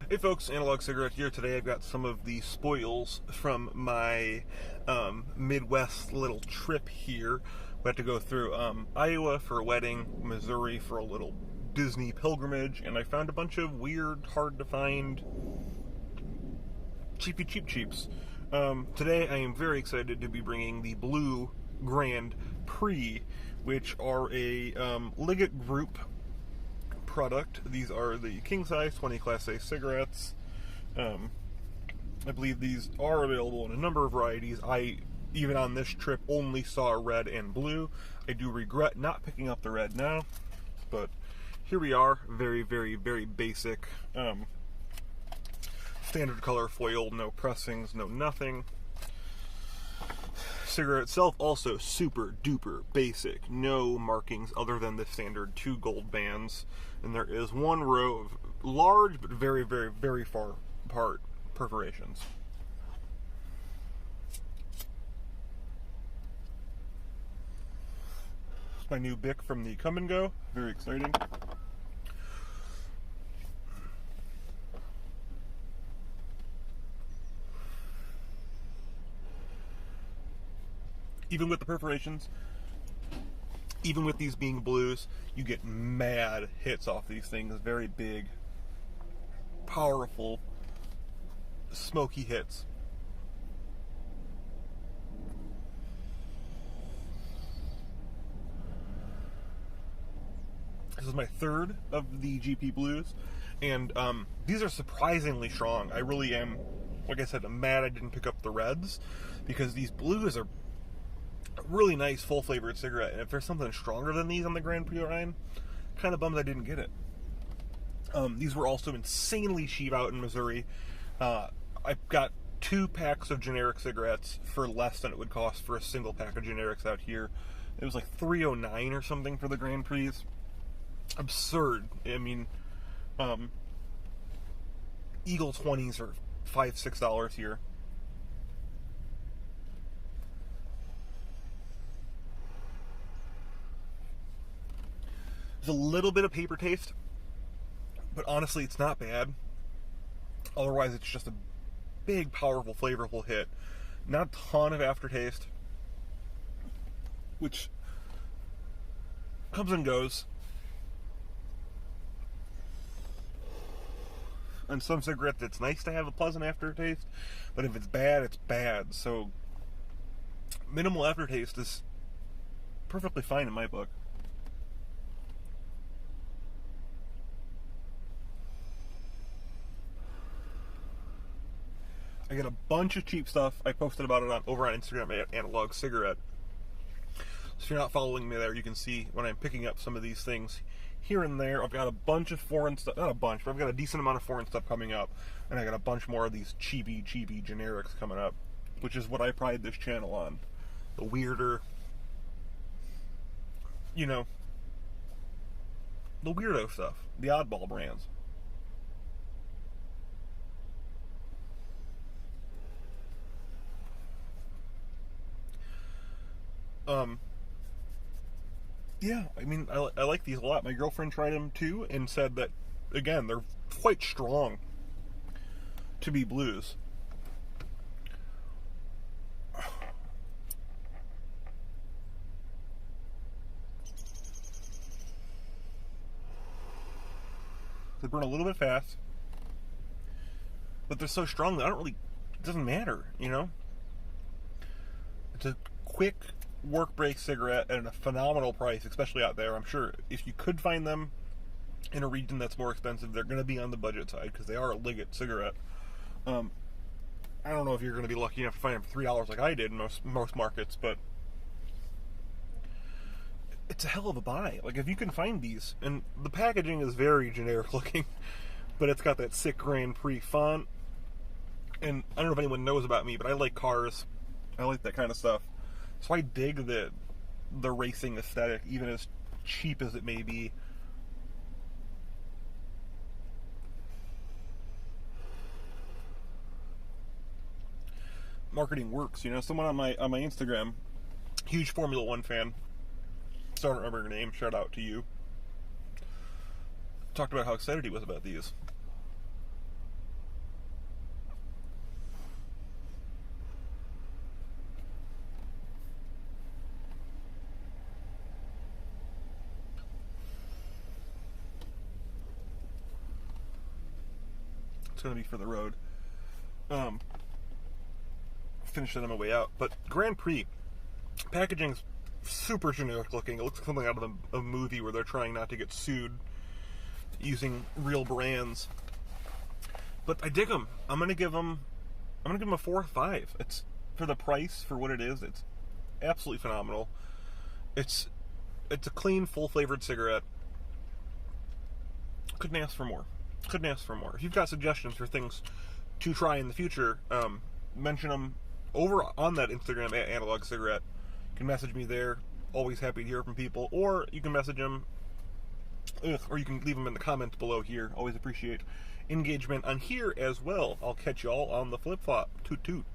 Hey folks, Analog Cigarette here. Today I've got some of the spoils from my Midwest little trip here. We had to go through Iowa for a wedding, Missouri for a little Disney pilgrimage, and I found a bunch of weird, hard to find cheaps. Today I am very excited to be bringing the Blue Grand Prix, which are a Liggett Group product. These are the king size 20 Class A cigarettes. I believe these are available in a number of varieties. I, even on this trip, only saw red and blue. I do regret not picking up the red now, but here we are. Very, very, very basic. Standard color foil, no pressings, no nothing. Cigarette itself also super duper basic, no markings other than the standard 2 gold bands, and there is one row of large but very, very, very far apart perforations. It's my new Bic from the Come and Go, very exciting. Even with the perforations, even with these being blues, you get mad hits off these things. Very big, powerful, smoky hits. This is my third of the GP blues, and these are surprisingly strong. I really am, like I said, I'm mad I didn't pick up the reds, because these blues are really nice full flavored cigarette, and if there's something stronger than these on the Grand Prix line, kind of bummed I didn't get it. These were also insanely cheap out in Missouri. I got 2 packs of generic cigarettes for less than it would cost for a single pack of generics out here. It was like $3.09 or something for the Grand Prix. Absurd. I mean, Eagle 20s are $5-6 here. There's a little bit of paper taste, but honestly it's not bad. Otherwise it's just a big, powerful, flavorful hit. Not a ton of aftertaste, which comes and goes. On some cigarettes it's nice to have a pleasant aftertaste, but if it's bad, it's bad. So minimal aftertaste is perfectly fine in my book. I get a bunch of cheap stuff. I posted about it over on Instagram at Analog Cigarette. So if you're not following me there, you can see when I'm picking up some of these things here and there. I've got a bunch of foreign stuff, not a bunch, but I've got a decent amount of foreign stuff coming up, and I got a bunch more of these cheapy generics coming up, which is what I pride this channel on. The weirder, you know, the weirdo stuff, the oddball brands. Yeah, I mean, I like these a lot. My girlfriend tried them too and said that, again, they're quite strong to be blues. They burn a little bit fast, but they're so strong that it doesn't matter, you know? It's a quick work break cigarette at a phenomenal price, especially out there. I'm sure if you could find them in a region that's more expensive, they're going to be on the budget side because they are a Liggett cigarette. I don't know if you're going to be lucky enough to find them for $3 like I did in most markets, but it's a hell of a buy. Like, if you can find these, and the packaging is very generic looking, but it's got that sick Grand Prix font, and I don't know if anyone knows about me, but I like cars. I like that kind of stuff. So I dig the racing aesthetic, even as cheap as it may be. Marketing works, you know. Someone on my Instagram, huge Formula One fan, so I don't remember her name, shout out to you, talked about how excited he was about these. going to be for the road. Finish that on my way out. But Grand Prix packaging's super generic looking. It looks like something out of a movie where they're trying not to get sued using real brands. But I dig them. I'm gonna give them a 4 or 5. It's, for the price, for what it is, it's absolutely phenomenal. It's a clean, full flavored cigarette. Couldn't ask for more. Couldn't ask for more. If you've got suggestions for things to try in the future, mention them over on that Instagram at Analog Cigarette. You can message me there. Always happy to hear from people. Or you can message them, or you can leave them in the comments below here. Always appreciate engagement on here as well. I'll catch y'all on the flip-flop. Toot toot.